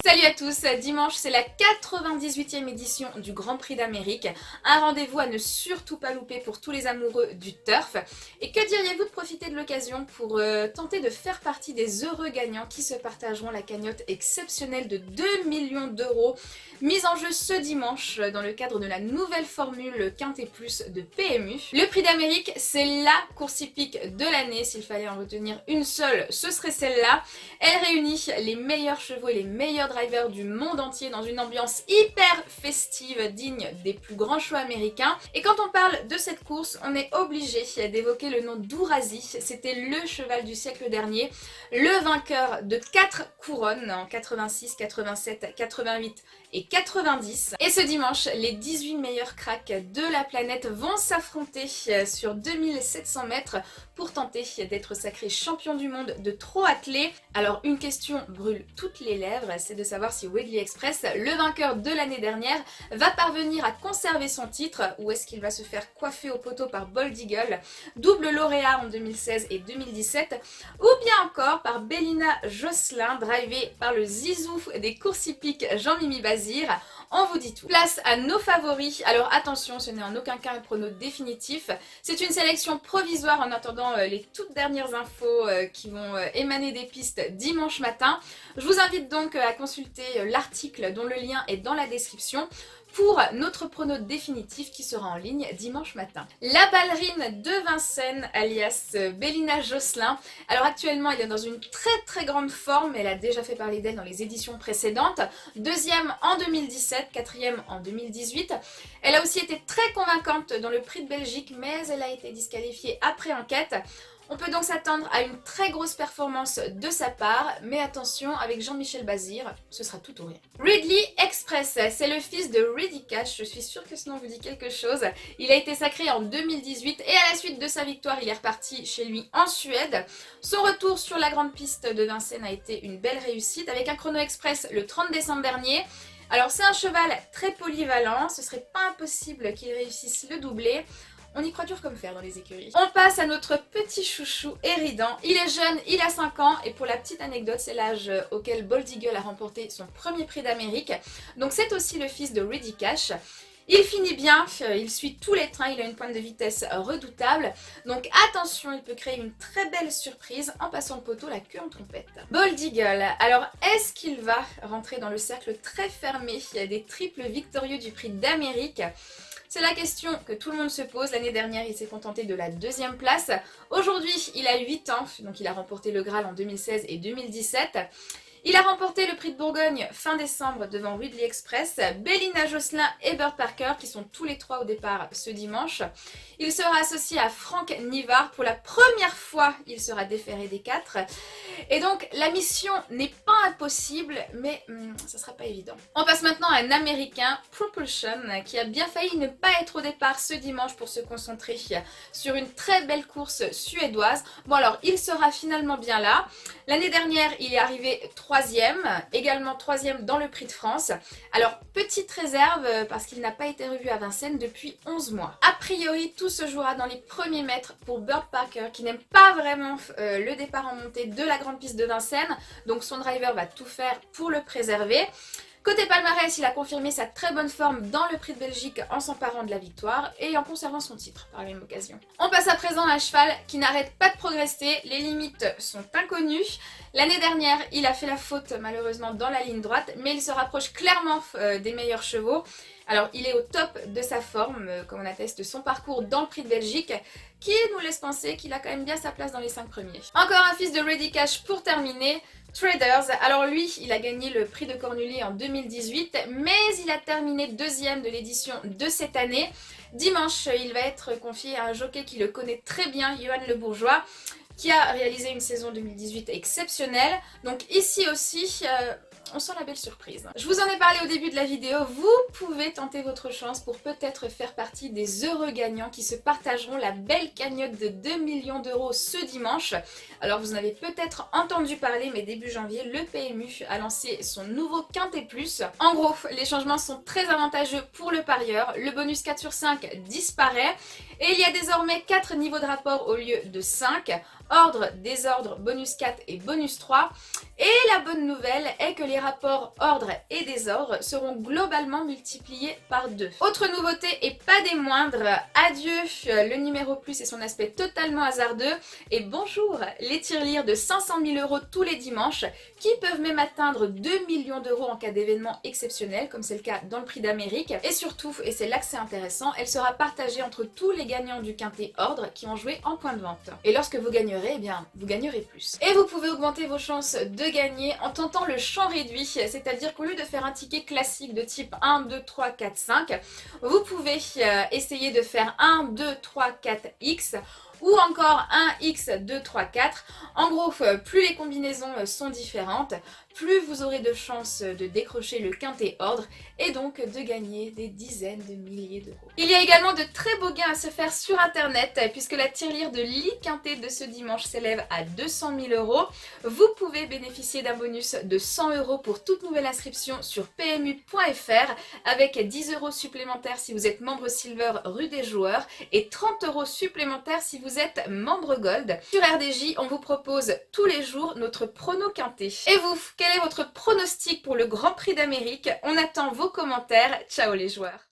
Salut à tous, dimanche c'est la 98e édition du Grand Prix d'Amérique, un rendez-vous à ne surtout pas louper pour tous les amoureux du turf. Et que diriez-vous de profiter de l'occasion pour tenter de faire partie des heureux gagnants qui se partageront la cagnotte exceptionnelle de 2 millions d'euros mise en jeu ce dimanche dans le cadre de la nouvelle formule Quintet Plus de PMU. Le Prix d'Amérique, c'est la course hippique de l'année, s'il fallait en retenir une seule, ce serait celle-là. Elle réunit les meilleurs chevaux et les meilleurs drivers du monde entier dans une ambiance hyper festive digne des plus grands shows américains. Et quand on parle de cette course, on est obligé d'évoquer le nom d'Ourazi. C'était le cheval du siècle dernier, le vainqueur de 4 couronnes en 86, 87, 88 et 90. Et ce dimanche, les 18 meilleurs cracks de la planète vont s'affronter sur 2700 mètres pour tenter d'être sacré champion du monde de trot attelé. Alors une question brûle toutes les lèvres, c'est de savoir si Ridley Express, le vainqueur de l'année dernière, va parvenir à conserver son titre ou est-ce qu'il va se faire coiffer au poteau par Bold Eagle, double lauréat en 2016 et 2017, ou bien encore par Bélina Josselin, drivée par le zizou des courses hippiques Jean-Mimi Bazir. On vous dit tout. Place à nos favoris. Alors attention, ce n'est en aucun cas un prono définitif. C'est une sélection provisoire en attendant les toutes dernières infos qui vont émaner des pistes dimanche matin. Je vous invite donc à consulter l'article dont le lien est dans la description pour notre prono définitif qui sera en ligne dimanche matin. La ballerine de Vincennes, alias Bélina Josselin. Alors actuellement, elle est dans une très grande forme. Elle a déjà fait parler d'elle dans les éditions précédentes. Deuxième en 2017, quatrième en 2018. Elle a aussi été très convaincante dans le Prix de Belgique, mais elle a été disqualifiée après enquête. On peut donc s'attendre à une très grosse performance de sa part, mais attention, avec Jean-Michel Bazir, ce sera tout ou rien. Ridley Express, c'est le fils de Reddy Cash, je suis sûre que ce nom vous dit quelque chose. Il a été sacré en 2018 et à la suite de sa victoire, il est reparti chez lui en Suède. Son retour sur la grande piste de Vincennes a été une belle réussite avec un chrono express le 30 décembre dernier. Alors c'est un cheval très polyvalent, ce serait pas impossible qu'il réussisse le doublé. On y croit dur comme fer dans les écuries. On passe à notre petit chouchou Eridan. Il est jeune, il a 5 ans et pour la petite anecdote, c'est l'âge auquel Bold Eagle a remporté son premier prix d'Amérique. Donc c'est aussi le fils de Reddy Cash. Il finit bien, il suit tous les trains, il a une pointe de vitesse redoutable. Donc attention, il peut créer une très belle surprise en passant le poteau la queue en trompette. Bold Eagle, alors est-ce qu'il va rentrer dans le cercle très fermé des triples victorieux du prix d'Amérique ? C'est la question que tout le monde se pose. L'année dernière, il s'est contenté de la 2e place. Aujourd'hui, il a 8 ans, donc il a remporté le Graal en 2016 et 2017. Il a remporté le prix de Bourgogne fin décembre devant Ridley Express, Bélina Josselin et Bird Parker qui sont tous les 3 au départ ce dimanche. Il sera associé à Franck Nivard. Pour la première fois, il sera déféré des 4. Et donc la mission n'est pas impossible, mais ça sera pas évident. On passe maintenant à un américain, Propulsion, qui a bien failli ne pas être au départ ce dimanche pour se concentrer sur une très belle course suédoise. Bon alors, il sera finalement bien là. L'année dernière, il est arrivé 3e, également 3e dans le Prix de France. Alors, petite réserve parce qu'il n'a pas été revu à Vincennes depuis 11 mois. A priori, tout se jouera dans les premiers mètres pour Bird Parker qui n'aime pas vraiment le départ en montée de la grande piste de Vincennes. Donc son driver va tout faire pour le préserver. Côté palmarès, il a confirmé sa très bonne forme dans le Prix de Belgique en s'emparant de la victoire et en conservant son titre par la même occasion. On passe à présent à un cheval qui n'arrête pas de progresser, les limites sont inconnues. L'année dernière, il a fait la faute malheureusement dans la ligne droite, mais il se rapproche clairement des meilleurs chevaux. Alors il est au top de sa forme, comme on atteste son parcours dans le Prix de Belgique, qui nous laisse penser qu'il a quand même bien sa place dans les 5 premiers. Encore un fils de Reddy Cash pour terminer, Traders. Alors lui, il a gagné le prix de Cornulier en 2018, mais il a terminé 2e de l'édition de cette année. Dimanche, il va être confié à un jockey qui le connaît très bien, Johan Le Bourgeois, qui a réalisé une saison 2018 exceptionnelle. Donc ici aussi, on sent la belle surprise. Je vous en ai parlé au début de la vidéo, vous pouvez tenter votre chance pour peut-être faire partie des heureux gagnants qui se partageront la belle cagnotte de 2 millions d'euros ce dimanche. Alors vous en avez peut-être entendu parler, mais début janvier, le PMU a lancé son nouveau Quintet Plus. En gros, les changements sont très avantageux pour le parieur, le bonus 4 sur 5 disparaît et il y a désormais 4 niveaux de rapport au lieu de 5. ordre, désordre, bonus 4 et bonus 3. Et la bonne nouvelle est que les rapports ordre et désordre seront globalement multipliés par 2. Autre nouveauté et pas des moindres, adieu le numéro plus et son aspect totalement hasardeux et bonjour les tirelires de 500 000 € tous les dimanches qui peuvent même atteindre 2 millions d'euros en cas d'événement exceptionnel comme c'est le cas dans le prix d'Amérique. Et surtout, et c'est là que c'est intéressant, elle sera partagée entre tous les gagnants du quintet ordre qui ont joué en point de vente. Et lorsque vous gagnerez, eh bien vous gagnerez plus. Et vous pouvez augmenter vos chances de gagner en tentant le champ réduit, c'est-à-dire qu'au lieu de faire un ticket classique de type 1, 2, 3, 4, 5, vous pouvez essayer de faire 1, 2, 3, 4, X ou encore 1x, 2, 3, 4. En gros, plus les combinaisons sont différentes, plus vous aurez de chances de décrocher le quintet ordre et donc de gagner des dizaines de milliers d'euros. Il y a également de très beaux gains à se faire sur internet puisque la tirelire de Lee Quintet de ce dimanche s'élève à 200 000 €. Vous pouvez bénéficier d'un bonus de 100 € pour toute nouvelle inscription sur pmu.fr avec 10 € supplémentaires si vous êtes membre Silver rue des joueurs et 30 € supplémentaires si vous êtes membre Gold. Sur RDJ, on vous propose tous les jours notre prono quintet. Et vous, quel est votre pronostic pour le Grand Prix d'Amérique? On attend vos commentaires. Ciao les joueurs!